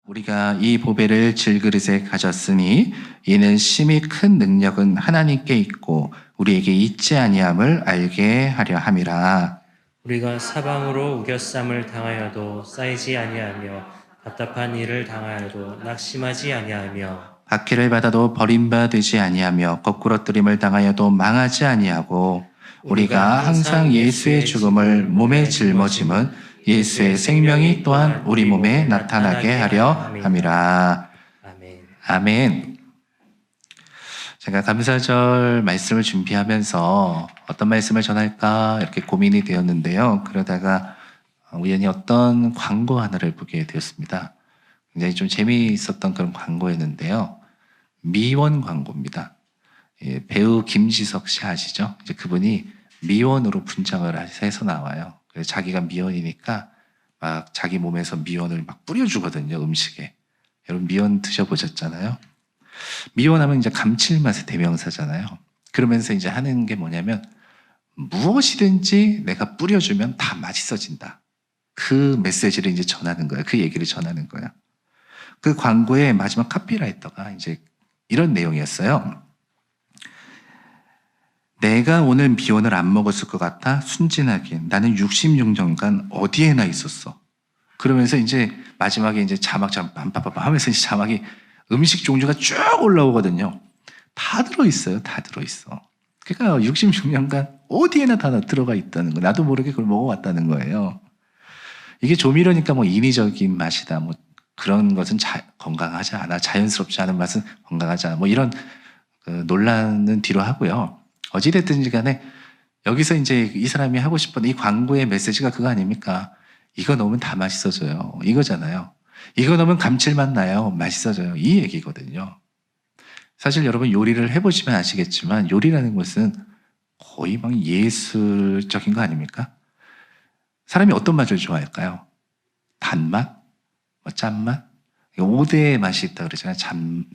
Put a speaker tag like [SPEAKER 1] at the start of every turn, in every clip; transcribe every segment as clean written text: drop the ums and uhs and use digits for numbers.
[SPEAKER 1] 우리가 이 보배를 질그릇에 가졌으니 이는 심히 큰 능력은 하나님께 있고 우리에게 있지 아니함을 알게 하려 함이라.
[SPEAKER 2] 우리가 사방으로 우겨쌈을 당하여도 쌓이지 아니하며 답답한 일을 당하여도 낙심하지 아니하며
[SPEAKER 1] 박해를 받아도 버림받지 아니하며 거꾸러뜨림을 당하여도 망하지 아니하고 우리가 항상 예수의 죽음을 몸에 짊어짐은 예수의 생명이 또한 우리 몸에 나타나게 하려 함이라.
[SPEAKER 2] 아멘.
[SPEAKER 1] 아멘. 제가 감사절 말씀을 준비하면서 어떤 말씀을 전할까 이렇게 고민이 되었는데요. 그러다가 우연히 어떤 광고 하나를 보게 되었습니다. 굉장히 좀 재미있었던 그런 광고였는데요. 미원 광고입니다. 예, 배우 김지석 씨 아시죠? 이제 그분이 미원으로 분장을 해서 나와요. 그래서 자기가 미원이니까 막 자기 몸에서 미원을 막 뿌려주거든요, 음식에. 여러분 미원 드셔보셨잖아요? 미원하면 이제 감칠맛의 대명사잖아요. 그러면서 이제 하는 게 뭐냐면 무엇이든지 내가 뿌려주면 다 맛있어진다. 그 메시지를 이제 전하는 거예요. 그 얘기를 전하는 거예요. 그 광고의 마지막 카피라이터가 이제 이런 내용이었어요. 내가 오늘 미원을 안 먹었을 것 같아 순진하게 나는 66년간 어디에나 있었어. 그러면서 이제 마지막에 이제 자막 빰빠빠빠 하면서 이제 자막이 음식 종류가 쭉 올라오거든요. 다 들어있어요. 다 들어있어. 그러니까 66년간 어디에나 다 들어가 있다는 거. 나도 모르게 그걸 먹어왔다는 거예요. 이게 조미료니까 뭐 인위적인 맛이다. 뭐 그런 것은 건강하지 않아. 자연스럽지 않은 맛은 건강하지 않아. 뭐 이런 논란은 뒤로 하고요. 어찌됐든지 간에 여기서 이제 이 사람이 하고 싶은 이 광고의 메시지가 그거 아닙니까? 이거 넣으면 다 맛있어져요. 이거잖아요. 이거 넣으면 감칠맛 나요. 맛있어져요. 이 얘기거든요. 사실 여러분 요리를 해보시면 아시겠지만 요리라는 것은 거의 막 예술적인 거 아닙니까? 사람이 어떤 맛을 좋아할까요? 단맛? 뭐 짠맛? 5대의 맛이 있다 그러잖아요.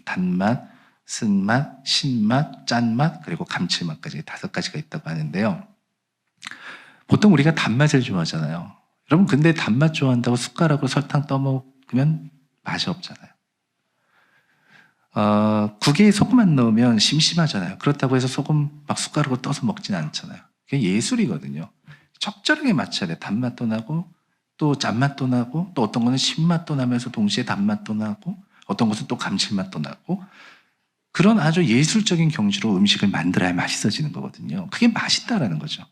[SPEAKER 1] 단맛, 쓴맛, 신맛, 짠맛, 그리고 감칠맛까지 5가지가 있다고 하는데요. 보통 우리가 단맛을 좋아하잖아요. 여러분 근데 단맛 좋아한다고 숟가락으로 설탕 떠먹으면 맛이 없잖아요. 국에 소금 안 넣으면 심심하잖아요. 그렇다고 해서 소금 막 숟가락으로 떠서 먹진 않잖아요. 그게 예술이거든요. 적절하게 맞춰야 돼. 단맛도 나고 또 짠맛도 나고 또 어떤 거는 신맛도 나면서 동시에 단맛도 나고 어떤 것은 또 감칠맛도 나고 그런 아주 예술적인 경지로 음식을 만들어야 맛있어지는 거거든요. 그게 맛있다라는 거죠.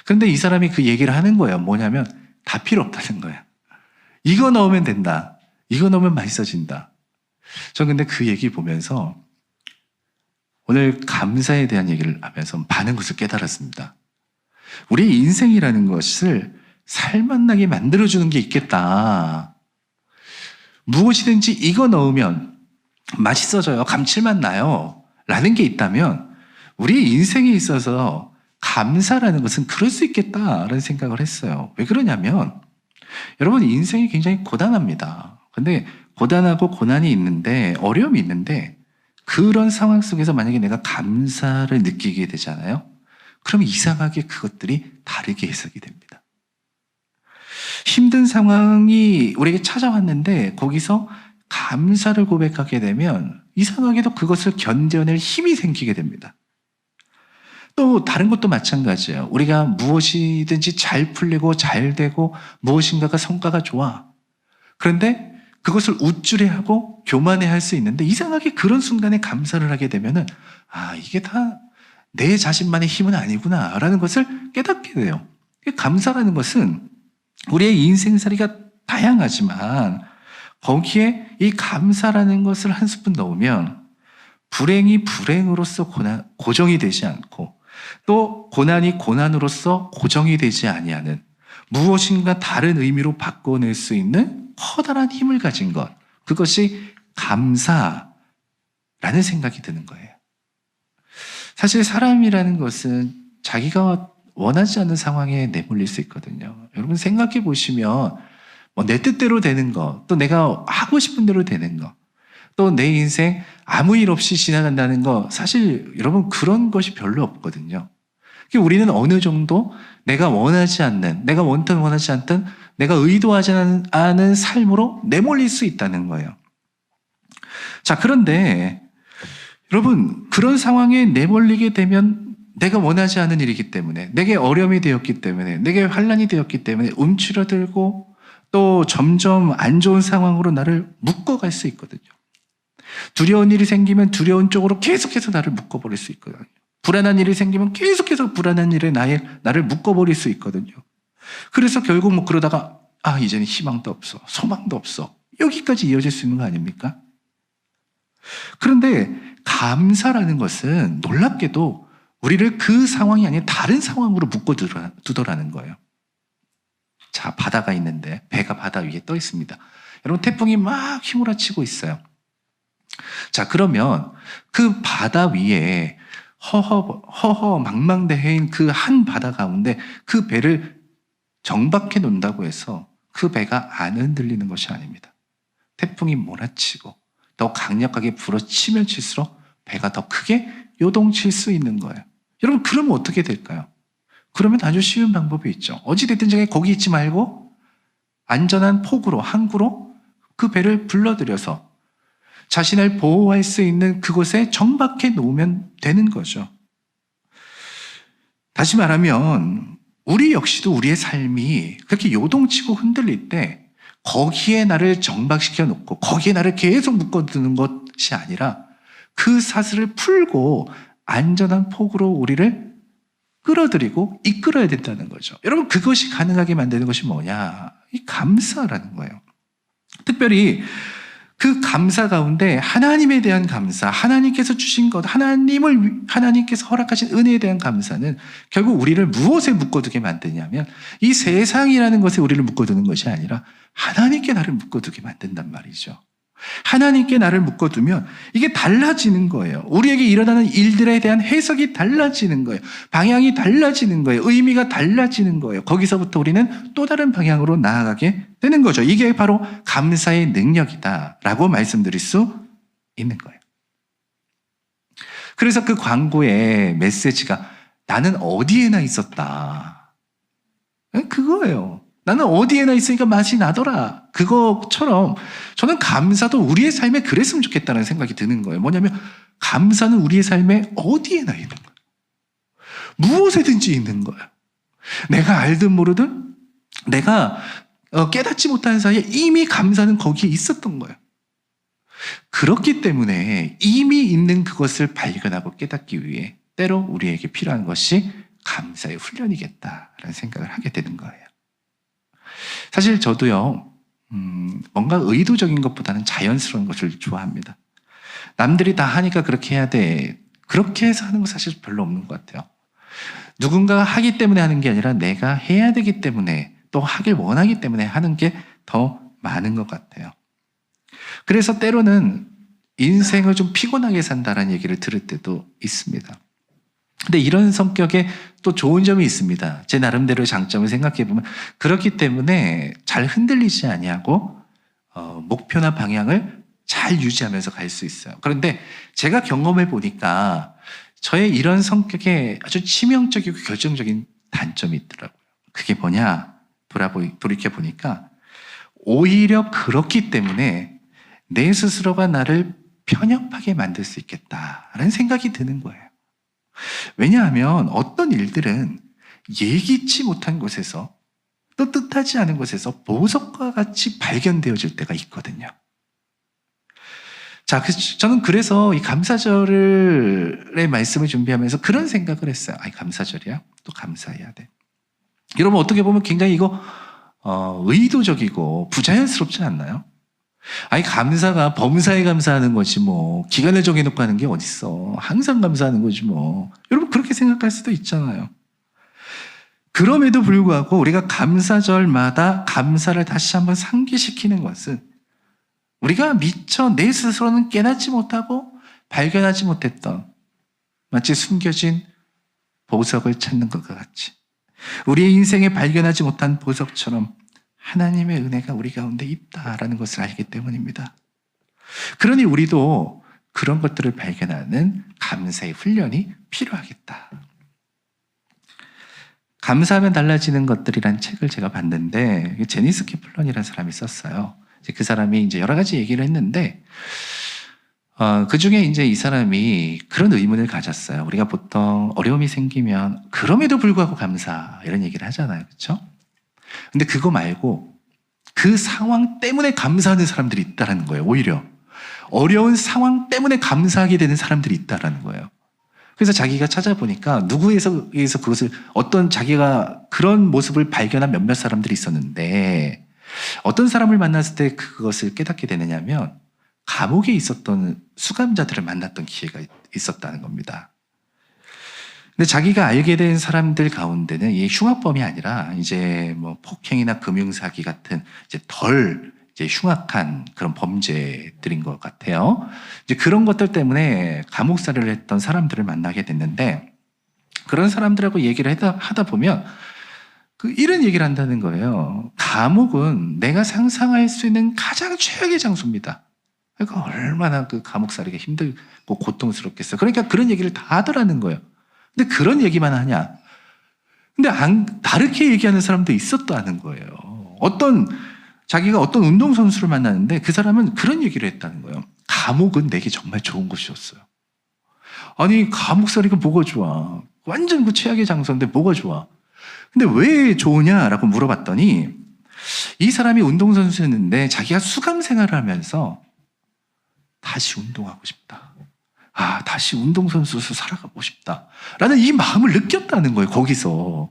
[SPEAKER 1] 그런데 이 사람이 그 얘기를 하는 거예요. 뭐냐면 다 필요 없다는 거예요. 이거 넣으면 된다. 이거 넣으면 맛있어진다. 전 근데 그 얘기 보면서 오늘 감사에 대한 얘기를 하면서 많은 것을 깨달았습니다. 우리 인생이라는 것을 살맛나게 만들어주는 게 있겠다. 무엇이든지 이거 넣으면 맛있어져요. 감칠맛 나요. 라는 게 있다면 우리 인생에 있어서 감사라는 것은 그럴 수 있겠다라는 생각을 했어요. 왜 그러냐면 여러분 인생이 굉장히 고단합니다. 근데 고단하고 고난이 있는데 어려움이 있는데 그런 상황 속에서 만약에 내가 감사를 느끼게 되잖아요. 그럼 이상하게 그것들이 다르게 해석이 됩니다. 힘든 상황이 우리에게 찾아왔는데 거기서 감사를 고백하게 되면 이상하게도 그것을 견뎌낼 힘이 생기게 됩니다. 또 다른 것도 마찬가지예요. 우리가 무엇이든지 잘 풀리고 잘 되고 무엇인가가 성과가 좋아. 그런데 그것을 우쭐해하고 교만해할 수 있는데 이상하게 그런 순간에 감사를 하게 되면은 이게 다 내 자신만의 힘은 아니구나 라는 것을 깨닫게 돼요. 감사라는 것은 우리의 인생살이가 다양하지만 거기에 이 감사라는 것을 한 스푼 넣으면 불행이 불행으로서 고정이 되지 않고 또 고난이 고난으로서 고정이 되지 아니하는 무엇인가 다른 의미로 바꿔낼 수 있는 커다란 힘을 가진 것, 그것이 감사라는 생각이 드는 거예요. 사실 사람이라는 것은 자기가 원하지 않는 상황에 내몰릴 수 있거든요. 여러분 생각해 보시면 내 뜻대로 되는 거, 또 내가 하고 싶은 대로 되는 거, 또 내 인생 아무 일 없이 지나간다는 거, 사실 여러분 그런 것이 별로 없거든요. 우리는 어느 정도 내가 원하지 않는, 내가 원하지 않던 내가 의도하지 않은 삶으로 내몰릴 수 있다는 거예요. 자, 그런데 여러분, 그런 상황에 내몰리게 되면 내가 원하지 않은 일이기 때문에, 내게 어려움이 되었기 때문에, 내게 환난이 되었기 때문에 움츠러들고 또 점점 안 좋은 상황으로 나를 묶어갈 수 있거든요. 두려운 일이 생기면 두려운 쪽으로 계속해서 나를 묶어버릴 수 있거든요. 불안한 일이 생기면 계속해서 불안한 일에 나를 묶어버릴 수 있거든요. 그래서 결국 뭐 그러다가 이제는 희망도 없어, 소망도 없어, 여기까지 이어질 수 있는 거 아닙니까? 그런데 감사라는 것은 놀랍게도 우리를 그 상황이 아닌 다른 상황으로 묶어두더라는 거예요. 자, 바다가 있는데 배가 바다 위에 떠 있습니다. 여러분, 태풍이 막 휘몰아치고 있어요. 자, 그러면 그 바다 위에 허허 망망대해인 그 한 바다 가운데 그 배를 정박해 놓는다고 해서 그 배가 안 흔들리는 것이 아닙니다. 태풍이 몰아치고 더 강력하게 불어치면 칠수록 배가 더 크게 요동칠 수 있는 거예요. 여러분, 그러면 어떻게 될까요? 그러면 아주 쉬운 방법이 있죠. 어찌됐든 간에 거기 있지 말고 안전한 폭우로, 항구로 그 배를 불러들여서 자신을 보호할 수 있는 그곳에 정박해 놓으면 되는 거죠. 다시 말하면 우리 역시도 우리의 삶이 그렇게 요동치고 흔들릴 때 거기에 나를 정박시켜 놓고 거기에 나를 계속 묶어두는 것이 아니라 그 사슬을 풀고 안전한 폭으로 우리를 끌어들이고 이끌어야 된다는 거죠. 여러분, 그것이 가능하게 만드는 것이 뭐냐? 이 감사라는 거예요. 특별히 그 감사 가운데 하나님에 대한 감사, 하나님께서 주신 것, 하나님께서 허락하신 은혜에 대한 감사는 결국 우리를 무엇에 묶어두게 만드냐면 이 세상이라는 것에 우리를 묶어두는 것이 아니라 하나님께 나를 묶어두게 만든단 말이죠. 하나님께 나를 묶어두면 이게 달라지는 거예요. 우리에게 일어나는 일들에 대한 해석이 달라지는 거예요. 방향이 달라지는 거예요. 의미가 달라지는 거예요. 거기서부터 우리는 또 다른 방향으로 나아가게 되는 거죠. 이게 바로 감사의 능력이다라고 말씀드릴 수 있는 거예요. 그래서 그 광고의 메시지가 나는 어디에나 있었다. 그거예요. 나는 어디에나 있으니까 맛이 나더라. 그것처럼 저는 감사도 우리의 삶에 그랬으면 좋겠다는 생각이 드는 거예요. 뭐냐면 감사는 우리의 삶에 어디에나 있는 거예요. 무엇에든지 있는 거예요. 내가 알든 모르든 내가 깨닫지 못하는 사이에 이미 감사는 거기에 있었던 거예요. 그렇기 때문에 이미 있는 그것을 발견하고 깨닫기 위해 때로 우리에게 필요한 것이 감사의 훈련이겠다라는 생각을 하게 되는 거예요. 사실 저도요, 뭔가 의도적인 것보다는 자연스러운 것을 좋아합니다. 남들이 다 하니까 그렇게 해야 돼. 그렇게 해서 하는 거 사실 별로 없는 것 같아요. 누군가가 하기 때문에 하는 게 아니라 내가 해야 되기 때문에 또 하길 원하기 때문에 하는 게 더 많은 것 같아요. 그래서 때로는 인생을 좀 피곤하게 산다는 얘기를 들을 때도 있습니다. 근데 이런 성격에 또 좋은 점이 있습니다. 제 나름대로의 장점을 생각해 보면 그렇기 때문에 잘 흔들리지 아니하고 목표나 방향을 잘 유지하면서 갈 수 있어요. 그런데 제가 경험해 보니까 저의 이런 성격에 아주 치명적이고 결정적인 단점이 있더라고요. 그게 뭐냐? 돌이켜 보니까 오히려 그렇기 때문에 내 스스로가 나를 편협하게 만들 수 있겠다라는 생각이 드는 거예요. 왜냐하면 어떤 일들은 예기치 못한 곳에서 또 뜻하지 않은 곳에서 보석과 같이 발견되어질 때가 있거든요. 자, 저는 그래서 이 감사절의 말씀을 준비하면서 그런 생각을 했어요. 감사절이야? 또 감사해야 돼. 여러분, 어떻게 보면 굉장히 이거 의도적이고 부자연스럽지 않나요? 감사가 범사에 감사하는 거지 뭐 기간을 정해놓고 하는 게 어딨어. 항상 감사하는 거지 뭐. 여러분, 그렇게 생각할 수도 있잖아요. 그럼에도 불구하고 우리가 감사절마다 감사를 다시 한번 상기시키는 것은 우리가 미처 내 스스로는 깨닫지 못하고 발견하지 못했던 마치 숨겨진 보석을 찾는 것과 같이 우리의 인생에 발견하지 못한 보석처럼 하나님의 은혜가 우리 가운데 있다라는 것을 알기 때문입니다. 그러니 우리도 그런 것들을 발견하는 감사의 훈련이 필요하겠다. 감사하면 달라지는 것들이란 책을 제가 봤는데 제니스 캐플런이라는 사람이 썼어요. 이제 그 사람이 이제 여러 가지 얘기를 했는데 그 중에 이제 이 사람이 그런 의문을 가졌어요. 우리가 보통 어려움이 생기면 그럼에도 불구하고 감사 이런 얘기를 하잖아요. 그렇죠? 근데 그거 말고 그 상황 때문에 감사하는 사람들이 있다라는 거예요. 오히려 어려운 상황 때문에 감사하게 되는 사람들이 있다라는 거예요. 그래서 자기가 찾아보니까 누구에서 그것을 어떤 자기가 그런 모습을 발견한 몇몇 사람들이 있었는데 어떤 사람을 만났을 때 그것을 깨닫게 되느냐면 감옥에 있었던 수감자들을 만났던 기회가 있었다는 겁니다. 근데 자기가 알게 된 사람들 가운데는 이 흉악범이 아니라 이제 뭐 폭행이나 금융사기 같은 이제 덜 이제 흉악한 그런 범죄들인 것 같아요. 이제 그런 것들 때문에 감옥살이를 했던 사람들을 만나게 됐는데 그런 사람들하고 얘기를 하다 보면 이런 얘기를 한다는 거예요. 감옥은 내가 상상할 수 있는 가장 최악의 장소입니다. 그러니까 얼마나 그 감옥살이가 힘들고 고통스럽겠어요. 그러니까 그런 얘기를 다 하더라는 거예요. 근데 그런 얘기만 하냐? 근데 다르게 얘기하는 사람도 있었다는 거예요. 자기가 어떤 운동선수를 만났는데 그 사람은 그런 얘기를 했다는 거예요. 감옥은 내게 정말 좋은 곳이었어요. 아니, 감옥살이가 뭐가 좋아? 완전 그 최악의 장소인데 뭐가 좋아? 근데 왜 좋으냐라고 물어봤더니 이 사람이 운동선수였는데 자기가 수감 생활을 하면서 다시 운동하고 싶다. 다시 운동선수로서 살아가고 싶다. 라는 이 마음을 느꼈다는 거예요, 거기서.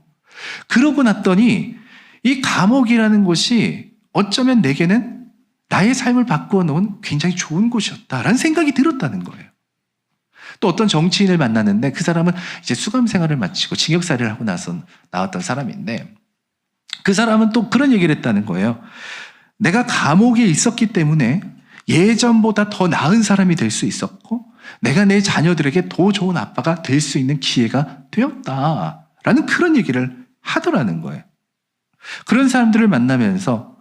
[SPEAKER 1] 그러고 났더니 이 감옥이라는 곳이 어쩌면 내게는 나의 삶을 바꾸어 놓은 굉장히 좋은 곳이었다라는 생각이 들었다는 거예요. 또 어떤 정치인을 만났는데 그 사람은 이제 수감 생활을 마치고 징역살이를 하고 나서 나왔던 사람인데 그 사람은 또 그런 얘기를 했다는 거예요. 내가 감옥에 있었기 때문에 예전보다 더 나은 사람이 될 수 있었고 내가 내 자녀들에게 더 좋은 아빠가 될 수 있는 기회가 되었다라는 그런 얘기를 하더라는 거예요. 그런 사람들을 만나면서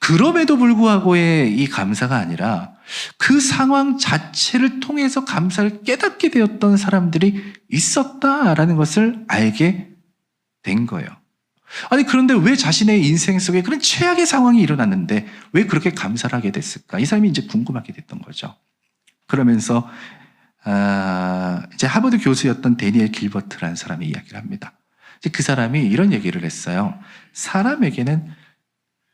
[SPEAKER 1] 그럼에도 불구하고의 이 감사가 아니라 그 상황 자체를 통해서 감사를 깨닫게 되었던 사람들이 있었다라는 것을 알게 된 거예요. 아니, 그런데 왜 자신의 인생 속에 그런 최악의 상황이 일어났는데 왜 그렇게 감사를 하게 됐을까? 이 사람이 이제 궁금하게 됐던 거죠. 그러면서 이제 하버드 교수였던 데니엘 길버트라는 사람이 이야기를 합니다. 이제 그 사람이 이런 얘기를 했어요. 사람에게는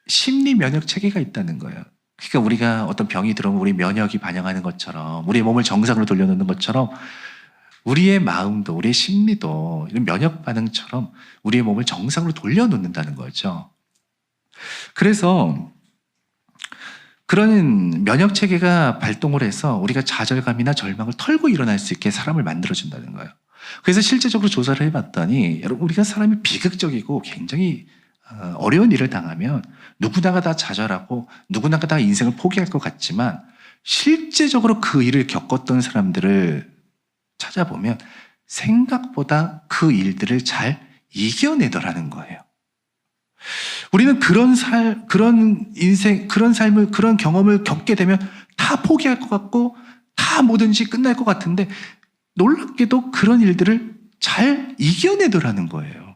[SPEAKER 1] 심리 면역 체계가 있다는 거예요. 그러니까 우리가 어떤 병이 들어오면 우리 면역이 반영하는 것처럼 우리의 몸을 정상으로 돌려놓는 것처럼 우리의 마음도 우리의 심리도 이런 면역 반응처럼 우리의 몸을 정상으로 돌려놓는다는 거죠. 그래서 그런 면역 체계가 발동을 해서 우리가 좌절감이나 절망을 털고 일어날 수 있게 사람을 만들어준다는 거예요. 그래서 실제적으로 조사를 해봤더니 여러분 우리가 사람이 비극적이고 굉장히 어려운 일을 당하면 누구나가 다 좌절하고 누구나가 다 인생을 포기할 것 같지만 실제적으로 그 일을 겪었던 사람들을 찾아보면 생각보다 그 일들을 잘 이겨내더라는 거예요. 우리는 그런 인생, 그런 삶을, 그런 경험을 겪게 되면 다 포기할 것 같고 다 뭐든지 끝날 것 같은데 놀랍게도 그런 일들을 잘 이겨내더라는 거예요.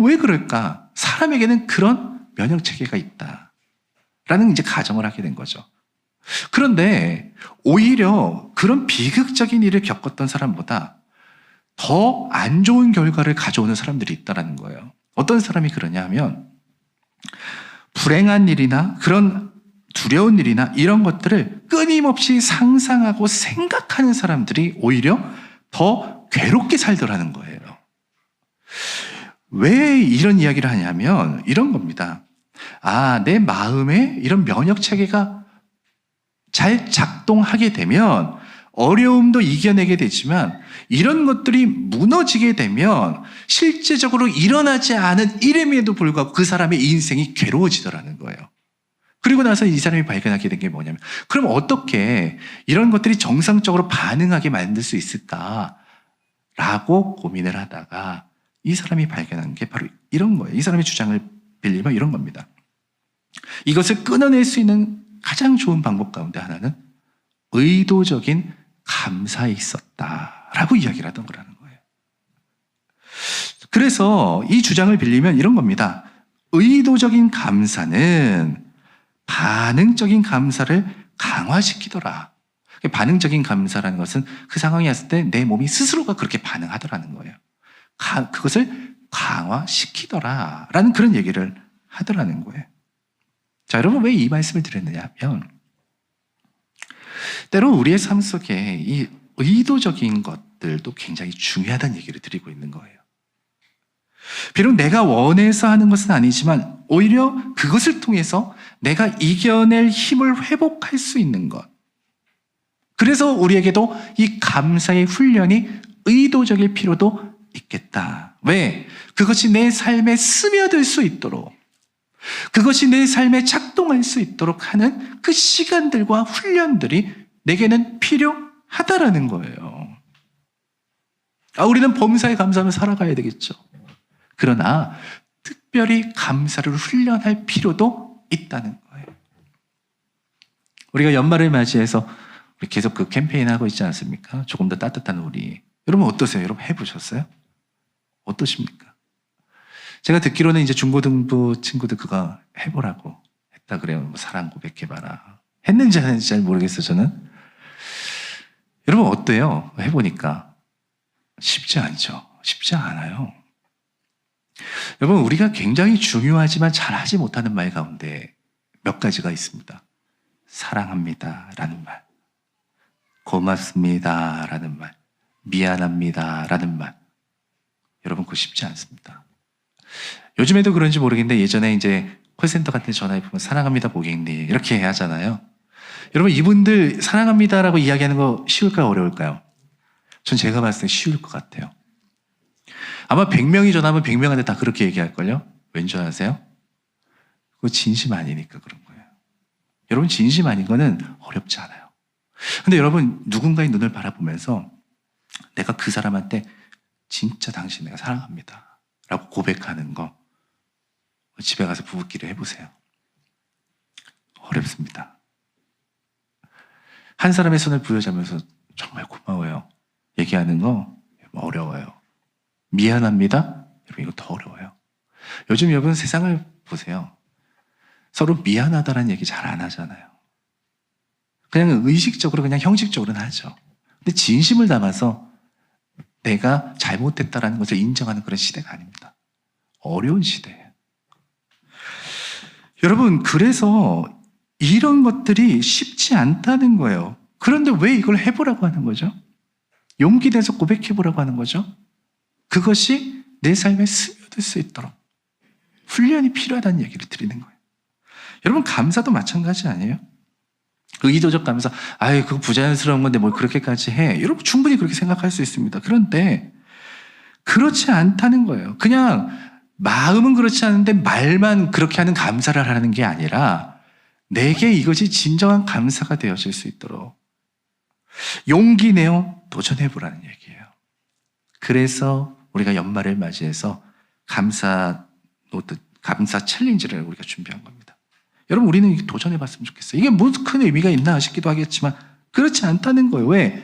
[SPEAKER 1] 왜 그럴까? 사람에게는 그런 면역 체계가 있다라는 이제 가정을 하게 된 거죠. 그런데 오히려 그런 비극적인 일을 겪었던 사람보다 더 안 좋은 결과를 가져오는 사람들이 있다는 거예요. 어떤 사람이 그러냐 하면 불행한 일이나 그런 두려운 일이나 이런 것들을 끊임없이 상상하고 생각하는 사람들이 오히려 더 괴롭게 살더라는 거예요. 왜 이런 이야기를 하냐면 이런 겁니다. 내 마음에 이런 면역 체계가 잘 작동하게 되면 어려움도 이겨내게 되지만 이런 것들이 무너지게 되면 실제적으로 일어나지 않은 일임에도 불구하고 그 사람의 인생이 괴로워지더라는 거예요. 그리고 나서 이 사람이 발견하게 된 게 뭐냐면 그럼 어떻게 이런 것들이 정상적으로 반응하게 만들 수 있을까라고 고민을 하다가 이 사람이 발견한 게 바로 이런 거예요. 이 사람의 주장을 빌리면 이런 겁니다. 이것을 끊어낼 수 있는 가장 좋은 방법 가운데 하나는 의도적인 감사에 있었다라고 이야기를 하던 거라는 거예요. 그래서 이 주장을 빌리면 이런 겁니다. 의도적인 감사는 반응적인 감사를 강화시키더라. 반응적인 감사라는 것은 그 상황이 왔을 때 내 몸이 스스로가 그렇게 반응하더라는 거예요. 그것을 강화시키더라 라는 그런 얘기를 하더라는 거예요. 자, 여러분 왜 이 말씀을 드렸느냐 하면 때로 우리의 삶 속에 이 의도적인 것들도 굉장히 중요하다는 얘기를 드리고 있는 거예요. 비록 내가 원해서 하는 것은 아니지만 오히려 그것을 통해서 내가 이겨낼 힘을 회복할 수 있는 것. 그래서 우리에게도 이 감사의 훈련이 의도적일 필요도 있겠다. 왜? 그것이 내 삶에 스며들 수 있도록, 그것이 내 삶에 작동할 수 있도록 하는 그 시간들과 훈련들이 내게는 필요하다라는 거예요. 우리는 범사에 감사하며 살아가야 되겠죠. 그러나 특별히 감사를 훈련할 필요도 있다는 거예요. 우리가 연말을 맞이해서 우리 계속 그 캠페인 하고 있지 않습니까? 조금 더 따뜻한 우리. 여러분 어떠세요? 여러분 해보셨어요? 어떠십니까? 제가 듣기로는 이제 중고등부 친구들 그거 해보라고 했다 그래요. 뭐 사랑 고백해봐라. 했는지 안 했는지 잘 모르겠어요, 저는. 여러분 어때요? 해보니까 쉽지 않죠. 쉽지 않아요. 여러분 우리가 굉장히 중요하지만 잘하지 못하는 말 가운데 몇 가지가 있습니다. 사랑합니다 라는 말, 고맙습니다 라는 말, 미안합니다 라는 말. 여러분 그거 쉽지 않습니다. 요즘에도 그런지 모르겠는데 예전에 이제 콜센터 같은 데 전화해 보면 사랑합니다 고객님 이렇게 하잖아요. 여러분 이분들 사랑합니다라고 이야기하는 거 쉬울까요 어려울까요? 전 제가 봤을 때 쉬울 것 같아요. 아마 100명이 전화하면 100명한테 다 그렇게 얘기할걸요? 왠 줄 아세요? 그거 진심 아니니까 그런 거예요. 여러분 진심 아닌 거는 어렵지 않아요. 근데 여러분 누군가의 눈을 바라보면서 내가 그 사람한테 진짜 당신 내가 사랑합니다 라고 고백하는 거 집에 가서 부부끼리 해보세요. 어렵습니다. 한 사람의 손을 부여잡으면서 정말 고마워요 얘기하는 거 어려워요. 미안합니다? 여러분 이거 더 어려워요. 요즘 여러분 세상을 보세요. 서로 미안하다는 얘기 잘 안 하잖아요. 그냥 의식적으로 그냥 형식적으로는 하죠. 근데 진심을 담아서 내가 잘못했다라는 것을 인정하는 그런 시대가 아닙니다. 어려운 시대예요. 여러분 그래서 이런 것들이 쉽지 않다는 거예요. 그런데 왜 이걸 해보라고 하는 거죠? 용기 내서 고백해보라고 하는 거죠? 그것이 내 삶에 스며들 수 있도록 훈련이 필요하다는 얘기를 드리는 거예요. 여러분 감사도 마찬가지 아니에요? 의도적 감사, 그거 부자연스러운 건데 뭘 그렇게까지 해. 여러분 충분히 그렇게 생각할 수 있습니다. 그런데 그렇지 않다는 거예요. 그냥 마음은 그렇지 않은데 말만 그렇게 하는 감사를 하는 게 아니라 내게 이것이 진정한 감사가 되어질 수 있도록 용기 내어 도전해보라는 얘기예요. 그래서 우리가 연말을 맞이해서 감사 노트, 감사 챌린지를 우리가 준비한 겁니다. 여러분 우리는 이게 도전해봤으면 좋겠어요. 이게 무슨 큰 의미가 있나 싶기도 하겠지만 그렇지 않다는 거예요. 왜?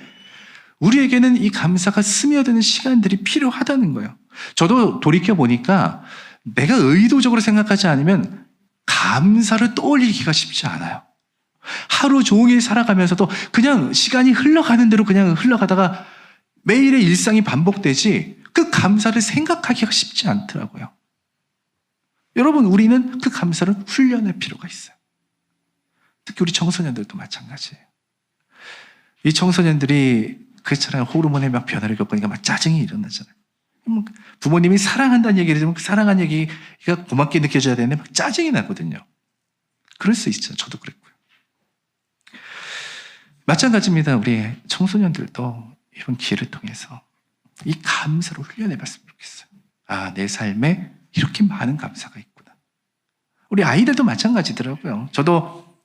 [SPEAKER 1] 우리에게는 이 감사가 스며드는 시간들이 필요하다는 거예요. 저도 돌이켜보니까 내가 의도적으로 생각하지 않으면 감사를 떠올리기가 쉽지 않아요. 하루 종일 살아가면서도 그냥 시간이 흘러가는 대로 그냥 흘러가다가 매일의 일상이 반복되지 그 감사를 생각하기가 쉽지 않더라고요. 여러분 우리는 그 감사를 훈련할 필요가 있어요. 특히 우리 청소년들도 마찬가지예요. 이 청소년들이 그처럼 호르몬의 막 변화를 겪으니까 막 짜증이 일어나잖아요. 부모님이 사랑한다는 얘기를 들으면 그 사랑한 얘기가 고맙게 느껴져야 되는데 막 짜증이 나거든요. 그럴 수 있죠. 저도 그랬고요. 마찬가지입니다. 우리 청소년들도 이런 기회를 통해서 이 감사를 훈련해 봤으면 좋겠어요. 내 삶에 이렇게 많은 감사가 있구나. 우리 아이들도 마찬가지더라고요. 저도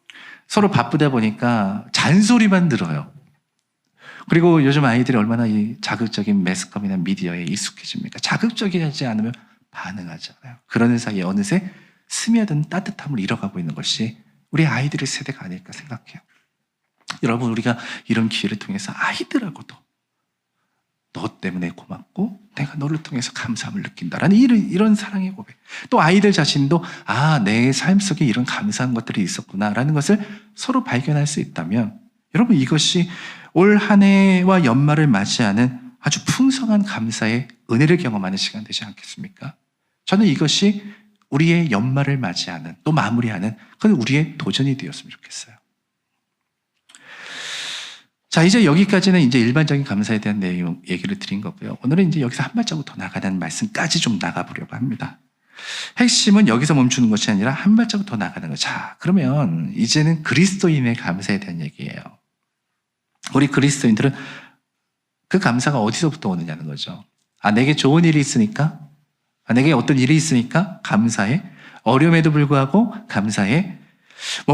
[SPEAKER 1] 서로 바쁘다 보니까 잔소리만 들어요. 그리고 요즘 아이들이 얼마나 이 자극적인 매스컴이나 미디어에 익숙해집니까? 자극적이지 않으면 반응하지 않아요. 그러는 사이에 어느새 스며든 따뜻함을 잃어가고 있는 것이 우리 아이들의 세대가 아닐까 생각해요. 여러분 우리가 이런 기회를 통해서 아이들하고도 너 때문에 고맙고 내가 너를 통해서 감사함을 느낀다라는 이런 사랑의 고백. 또 아이들 자신도 내 삶 속에 이런 감사한 것들이 있었구나라는 것을 서로 발견할 수 있다면 여러분, 이것이 올 한 해와 연말을 맞이하는 아주 풍성한 감사의 은혜를 경험하는 시간 되지 않겠습니까? 저는 이것이 우리의 연말을 맞이하는, 또 마무리하는 그건 우리의 도전이 되었으면 좋겠어요. 자, 이제 여기까지는 이제 일반적인 감사에 대한 내용 얘기를 드린 거고요. 오늘은 이제 여기서 한 발자국 더 나가는 말씀까지 좀 나가보려고 합니다. 핵심은 여기서 멈추는 것이 아니라 한 발자국 더 나가는 거죠. 자, 그러면 이제는 그리스도인의 감사에 대한 얘기예요. 우리 그리스도인들은 그 감사가 어디서부터 오느냐는 거죠. 내게 좋은 일이 있으니까, 내게 어떤 일이 있으니까 감사해. 어려움에도 불구하고 감사해.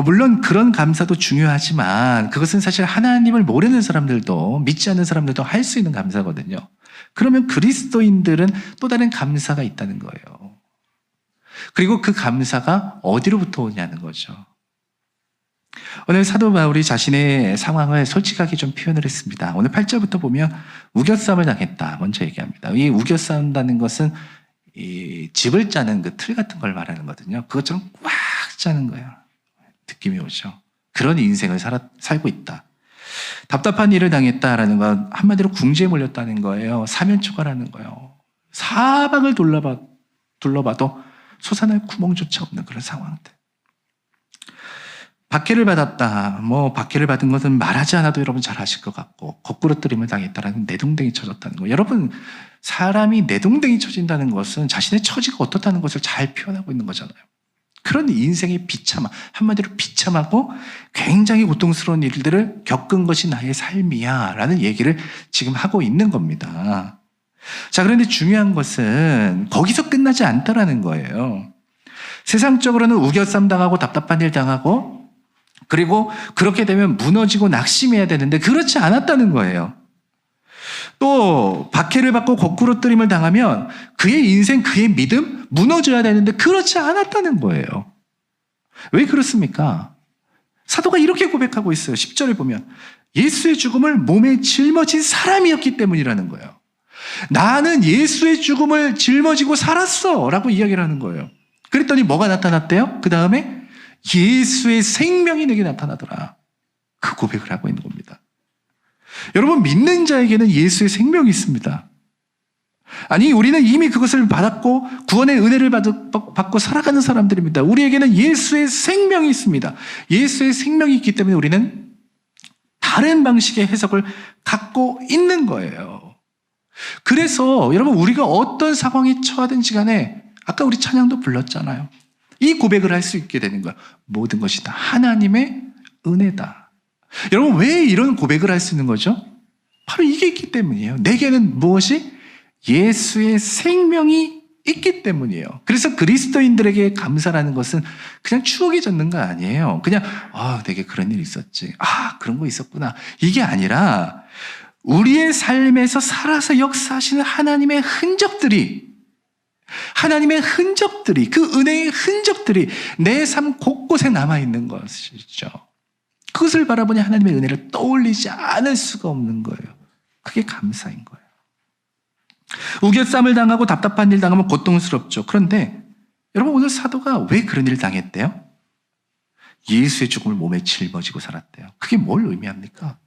[SPEAKER 1] 물론 그런 감사도 중요하지만 그것은 사실 하나님을 모르는 사람들도, 믿지 않는 사람들도 할 수 있는 감사거든요. 그러면 그리스도인들은 또 다른 감사가 있다는 거예요. 그리고 그 감사가 어디로부터 오냐는 거죠. 오늘 사도 바울이 자신의 상황을 솔직하게 좀 표현을 했습니다. 오늘 8절부터 보면 우겨싸움을 당했다 먼저 얘기합니다. 이 우겨싸운다는 것은 이 집을 짜는 그 틀 같은 걸 말하는 거거든요. 그것처럼 꽉 짜는 거예요. 느낌이 오죠. 그런 인생을 살고 있다. 답답한 일을 당했다라는 건 한마디로 궁지에 몰렸다는 거예요. 사면초가라는 거예요. 사방을 둘러봐도 솟아날 구멍조차 없는 그런 상황들. 박해를 받았다. 박해를 받은 것은 말하지 않아도 여러분 잘 아실 것 같고, 거꾸로뜨림을 당했다라는 내동댕이 쳐졌다는 거. 여러분, 사람이 내동댕이 쳐진다는 것은 자신의 처지가 어떻다는 것을 잘 표현하고 있는 거잖아요. 그런 인생의 비참함, 한마디로 비참하고 굉장히 고통스러운 일들을 겪은 것이 나의 삶이야 라는 얘기를 지금 하고 있는 겁니다. 자, 그런데 중요한 것은 거기서 끝나지 않다라는 거예요. 세상적으로는 우겨쌈 당하고 답답한 일 당하고, 그리고 그렇게 되면 무너지고 낙심해야 되는데 그렇지 않았다는 거예요. 또 박해를 받고 거꾸로뜨림을 당하면 그의 인생, 그의 믿음 무너져야 되는데 그렇지 않았다는 거예요. 왜 그렇습니까? 사도가 이렇게 고백하고 있어요. 10절에 보면 예수의 죽음을 몸에 짊어진 사람이었기 때문이라는 거예요. 나는 예수의 죽음을 짊어지고 살았어 라고 이야기를 하는 거예요. 그랬더니 뭐가 나타났대요? 그 다음에 예수의 생명이 내게 나타나더라. 그 고백을 하고 있는 겁니다. 여러분, 믿는 자에게는 예수의 생명이 있습니다. 아니, 우리는 이미 그것을 받았고 구원의 은혜를 받고 살아가는 사람들입니다. 우리에게는 예수의 생명이 있습니다. 예수의 생명이 있기 때문에 우리는 다른 방식의 해석을 갖고 있는 거예요. 그래서 여러분, 우리가 어떤 상황에 처하든지 간에 아까 우리 찬양도 불렀잖아요. 이 고백을 할 수 있게 되는 거예요. 모든 것이 다 하나님의 은혜다. 여러분, 왜 이런 고백을 할 수 있는 거죠? 바로 이게 있기 때문이에요. 내게는 무엇이? 예수의 생명이 있기 때문이에요. 그래서 그리스도인들에게 감사라는 것은 그냥 추억이 젖는 거 아니에요. 그냥 내게 그런 일이 있었지. 그런 거 있었구나. 이게 아니라 우리의 삶에서 살아서 역사하시는 하나님의 흔적들이, 그 은혜의 흔적들이 내 삶 곳곳에 남아있는 것이죠. 그것을 바라보니 하나님의 은혜를 떠올리지 않을 수가 없는 거예요. 그게 감사인 거예요. 우겨쌈을 당하고 답답한 일 당하면 고통스럽죠. 그런데 여러분, 오늘 사도가 왜 그런 일을 당했대요? 예수의 죽음을 몸에 짊어지고 살았대요. 그게 뭘 의미합니까?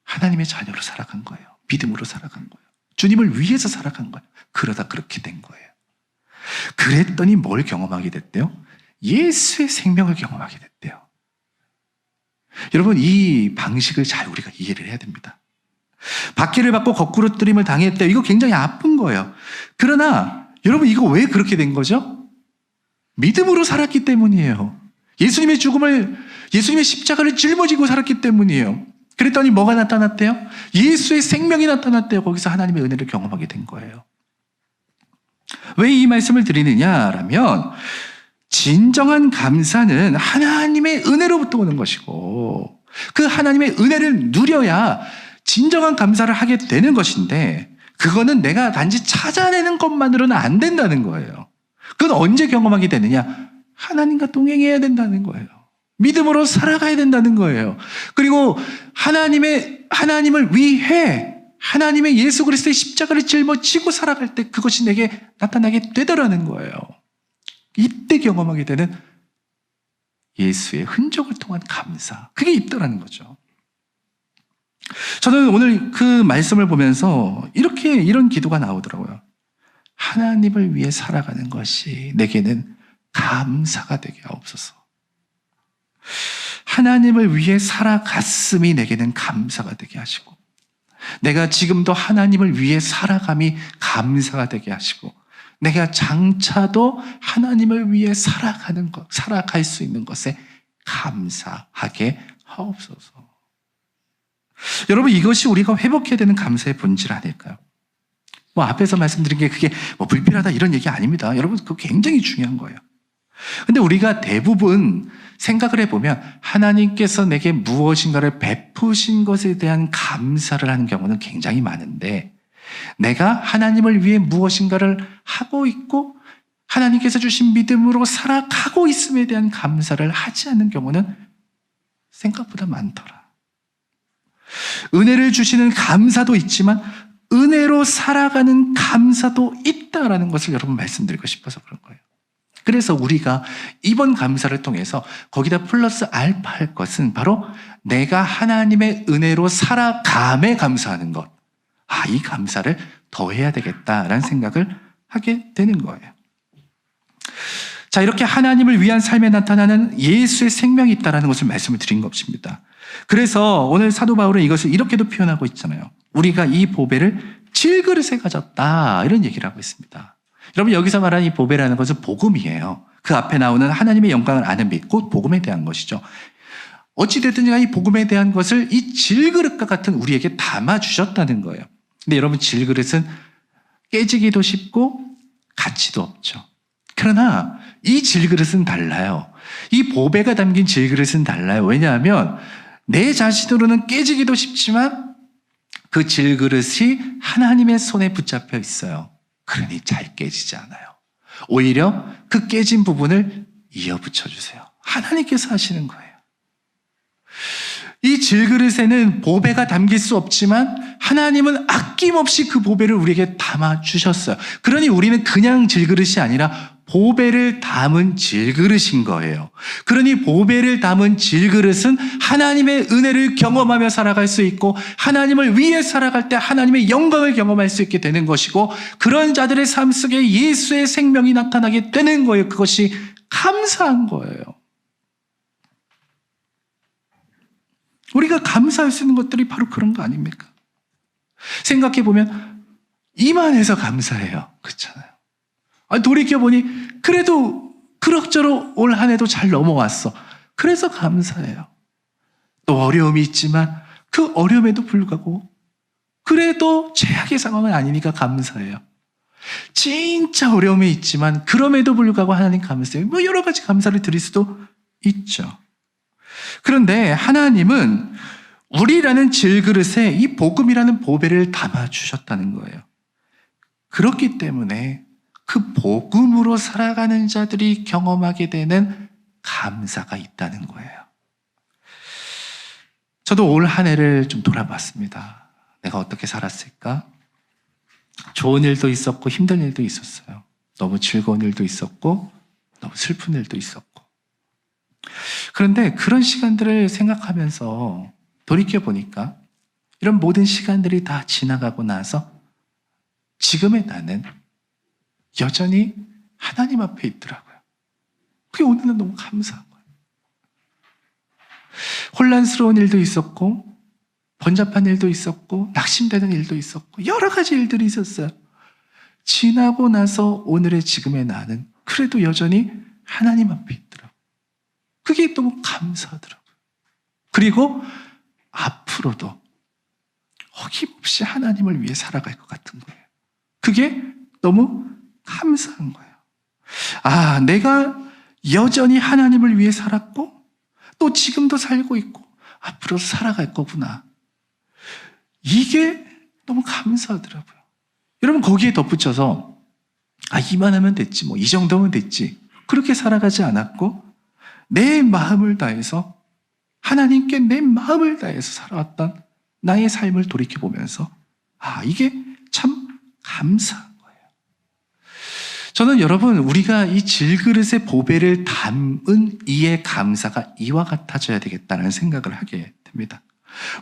[SPEAKER 1] 하나님의 자녀로 살아간 거예요. 믿음으로 살아간 거예요. 주님을 위해서 살아간 거예요. 그러다 그렇게 된 거예요. 그랬더니 뭘 경험하게 됐대요? 예수의 생명을 경험하게 됐대요. 여러분, 이 방식을 잘 우리가 이해를 해야 됩니다. 박해를 받고 거꾸로뜨림을 당했대요. 이거 굉장히 아픈 거예요. 그러나 여러분, 이거 왜 그렇게 된 거죠? 믿음으로 살았기 때문이에요. 예수님의 십자가를 짊어지고 살았기 때문이에요. 그랬더니 뭐가 나타났대요? 예수의 생명이 나타났대요. 거기서 하나님의 은혜를 경험하게 된 거예요. 왜 이 말씀을 드리느냐라면, 진정한 감사는 하나님의 은혜로부터 오는 것이고, 그 하나님의 은혜를 누려야 진정한 감사를 하게 되는 것인데, 그거는 내가 단지 찾아내는 것만으로는 안 된다는 거예요. 그건 언제 경험하게 되느냐? 하나님과 동행해야 된다는 거예요. 믿음으로 살아가야 된다는 거예요. 그리고 하나님을 위해 하나님의 예수 그리스도의 십자가를 짊어지고 살아갈 때 그것이 내게 나타나게 되더라는 거예요. 이때 경험하게 되는 예수의 흔적을 통한 감사, 그게 있더라는 거죠. 저는 오늘 그 말씀을 보면서 이런 기도가 나오더라고요. 하나님을 위해 살아가는 것이 내게는 감사가 되게 하옵소서. 하나님을 위해 살아갔음이 내게는 감사가 되게 하시고, 내가 지금도 하나님을 위해 살아감이 감사가 되게 하시고, 내가 장차도 하나님을 위해 살아갈 수 있는 것에 감사하게 하옵소서. 여러분, 이것이 우리가 회복해야 되는 감사의 본질 아닐까요? 앞에서 말씀드린 게 그게 불필요하다 이런 얘기 아닙니다. 여러분, 그거 굉장히 중요한 거예요. 근데 우리가 대부분 생각을 해보면 하나님께서 내게 무엇인가를 베푸신 것에 대한 감사를 하는 경우는 굉장히 많은데, 내가 하나님을 위해 무엇인가를 하고 있고 하나님께서 주신 믿음으로 살아가고 있음에 대한 감사를 하지 않는 경우는 생각보다 많더라. 은혜를 주시는 감사도 있지만 은혜로 살아가는 감사도 있다라는 것을 여러분 말씀드리고 싶어서 그런 거예요. 그래서 우리가 이번 감사를 통해서 거기다 플러스 알파 할 것은 바로 내가 하나님의 은혜로 살아감에 감사하는 것. 이 감사를 더해야 되겠다라는 생각을 하게 되는 거예요. 자, 이렇게 하나님을 위한 삶에 나타나는 예수의 생명이 있다는 것을 말씀을 드린 것입니다. 그래서 오늘 사도 바울은 이것을 이렇게도 표현하고 있잖아요. 우리가 이 보배를 질그릇에 가졌다, 이런 얘기를 하고 있습니다. 여러분, 여기서 말하는 이 보배라는 것은 복음이에요. 그 앞에 나오는 하나님의 영광을 아는 빛, 곧 복음에 대한 것이죠. 어찌됐든 이 복음에 대한 것을 이 질그릇과 같은 우리에게 담아주셨다는 거예요. 근데 여러분, 질그릇은 깨지기도 쉽고 가치도 없죠. 그러나 이 질그릇은 달라요. 이 보배가 담긴 질그릇은 달라요. 왜냐하면 내 자신으로는 깨지기도 쉽지만 그 질그릇이 하나님의 손에 붙잡혀 있어요. 그러니 잘 깨지지 않아요. 오히려 그 깨진 부분을 이어붙여 주세요. 하나님께서 하시는 거예요. 이 질그릇에는 보배가 담길 수 없지만 하나님은 아낌없이 그 보배를 우리에게 담아 주셨어요. 그러니 우리는 그냥 질그릇이 아니라 보배를 담은 질그릇인 거예요. 그러니 보배를 담은 질그릇은 하나님의 은혜를 경험하며 살아갈 수 있고, 하나님을 위해 살아갈 때 하나님의 영광을 경험할 수 있게 되는 것이고, 그런 자들의 삶 속에 예수의 생명이 나타나게 되는 거예요. 그것이 감사한 거예요. 우리가 감사할 수 있는 것들이 바로 그런 거 아닙니까? 생각해보면 이만해서 감사해요. 그렇잖아요. 돌이켜보니 그래도 그럭저럭 올 한 해도 잘 넘어왔어. 그래서 감사해요. 또 어려움이 있지만 그 어려움에도 불구하고 그래도 최악의 상황은 아니니까 감사해요. 진짜 어려움이 있지만 그럼에도 불구하고 하나님 감사해요. 여러 가지 감사를 드릴 수도 있죠. 그런데 하나님은 우리라는 질그릇에 이 복음이라는 보배를 담아주셨다는 거예요. 그렇기 때문에 그 복음으로 살아가는 자들이 경험하게 되는 감사가 있다는 거예요. 저도 올 한 해를 좀 돌아봤습니다. 내가 어떻게 살았을까? 좋은 일도 있었고 힘든 일도 있었어요. 너무 즐거운 일도 있었고 너무 슬픈 일도 있었고. 그런데 그런 시간들을 생각하면서 돌이켜보니까 이런 모든 시간들이 다 지나가고 나서 지금의 나는 여전히 하나님 앞에 있더라고요. 그게 오늘은 너무 감사한 거예요. 혼란스러운 일도 있었고 번잡한 일도 있었고 낙심되는 일도 있었고 여러 가지 일들이 있었어요. 지나고 나서 오늘의 지금의 나는 그래도 여전히 하나님 앞에 있더라고요. 그게 너무 감사하더라고요. 그리고 앞으로도 어김없이 하나님을 위해 살아갈 것 같은 거예요. 그게 너무 감사한 거예요. 내가 여전히 하나님을 위해 살았고 또 지금도 살고 있고 앞으로 살아갈 거구나. 이게 너무 감사하더라고요. 여러분, 거기에 덧붙여서 이만하면 됐지, 이 정도면 됐지, 그렇게 살아가지 않았고 내 마음을 다해서 하나님께 내 마음을 다해서 살아왔던 나의 삶을 돌이켜보면서 이게 참 감사한 거예요. 저는 여러분, 우리가 이 질그릇의 보배를 담은 이의 감사가 이와 같아져야 되겠다는 생각을 하게 됩니다.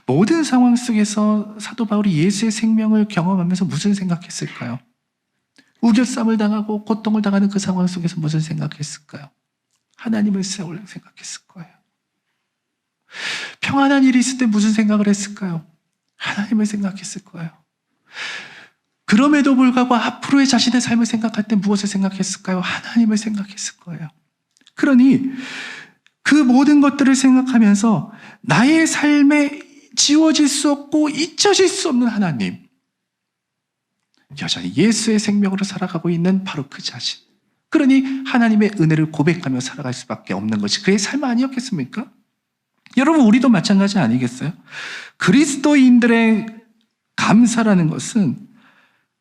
[SPEAKER 1] 모든 상황 속에서 사도 바울이 예수의 생명을 경험하면서 무슨 생각했을까요? 우겨쌈을 당하고 고통을 당하는 그 상황 속에서 무슨 생각했을까요? 하나님을 생각했을 거예요. 평안한 일이 있을 때 무슨 생각을 했을까요? 하나님을 생각했을 거예요. 그럼에도 불구하고 앞으로의 자신의 삶을 생각할 때 무엇을 생각했을까요? 하나님을 생각했을 거예요. 그러니 그 모든 것들을 생각하면서 나의 삶에 지워질 수 없고 잊혀질 수 없는 하나님, 여전히 예수의 생명으로 살아가고 있는 바로 그 자신, 그러니 하나님의 은혜를 고백하며 살아갈 수밖에 없는 것이 그의 삶 아니었겠습니까? 여러분, 우리도 마찬가지 아니겠어요? 그리스도인들의 감사라는 것은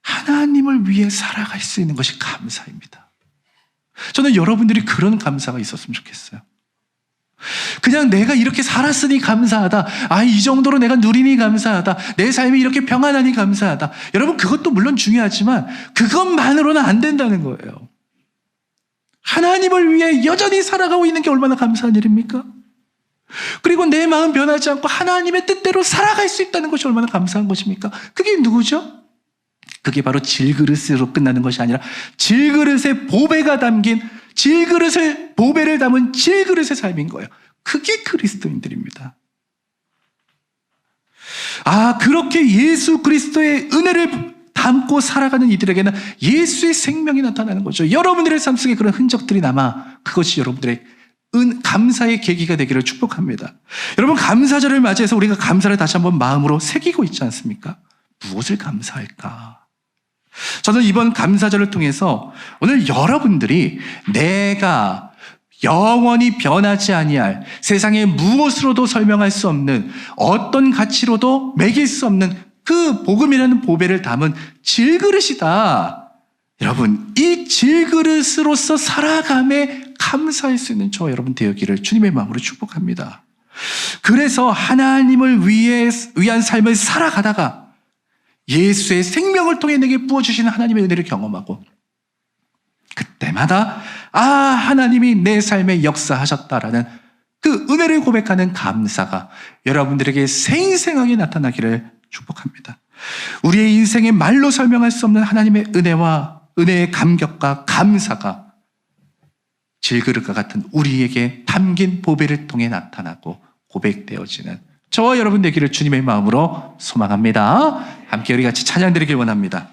[SPEAKER 1] 하나님을 위해 살아갈 수 있는 것이 감사입니다. 저는 여러분들이 그런 감사가 있었으면 좋겠어요. 그냥 내가 이렇게 살았으니 감사하다. 이 정도로 내가 누리니 감사하다. 내 삶이 이렇게 평안하니 감사하다. 여러분, 그것도 물론 중요하지만 그것만으로는 안 된다는 거예요. 하나님을 위해 여전히 살아가고 있는 게 얼마나 감사한 일입니까? 그리고 내 마음 변하지 않고 하나님의 뜻대로 살아갈 수 있다는 것이 얼마나 감사한 것입니까? 그게 누구죠? 그게 바로 질그릇으로 끝나는 것이 아니라 질그릇에 보배가 담긴, 보배를 담은 질그릇의 삶인 거예요. 그게 그리스도인들입니다. 그렇게 예수 그리스도의 은혜를 담고 살아가는 이들에게는 예수의 생명이 나타나는 거죠. 여러분들의 삶 속에 그런 흔적들이 남아 그것이 여러분들의 감사의 계기가 되기를 축복합니다. 여러분, 감사절을 맞이해서 우리가 감사를 다시 한번 마음으로 새기고 있지 않습니까? 무엇을 감사할까? 저는 이번 감사절을 통해서 오늘 여러분들이 내가 영원히 변하지 아니할, 세상의 무엇으로도 설명할 수 없는, 어떤 가치로도 매길 수 없는 그 복음이라는 보배를 담은 질그릇이다. 여러분, 이 질그릇으로서 살아감에 감사할 수 있는 저와 여러분 되었기를 주님의 마음으로 축복합니다. 그래서 하나님을 위한 삶을 살아가다가 예수의 생명을 통해 내게 부어주시는 하나님의 은혜를 경험하고, 그때마다 하나님이 내 삶에 역사하셨다라는 그 은혜를 고백하는 감사가 여러분들에게 생생하게 나타나기를 축복합니다. 우리의 인생에 말로 설명할 수 없는 하나님의 은혜의 감격과 감사가 질그릇과 같은 우리에게 담긴 보배를 통해 나타나고 고백되어지는 저와 여러분 되기를 주님의 마음으로 소망합니다. 함께 우리 같이 찬양 드리길 원합니다.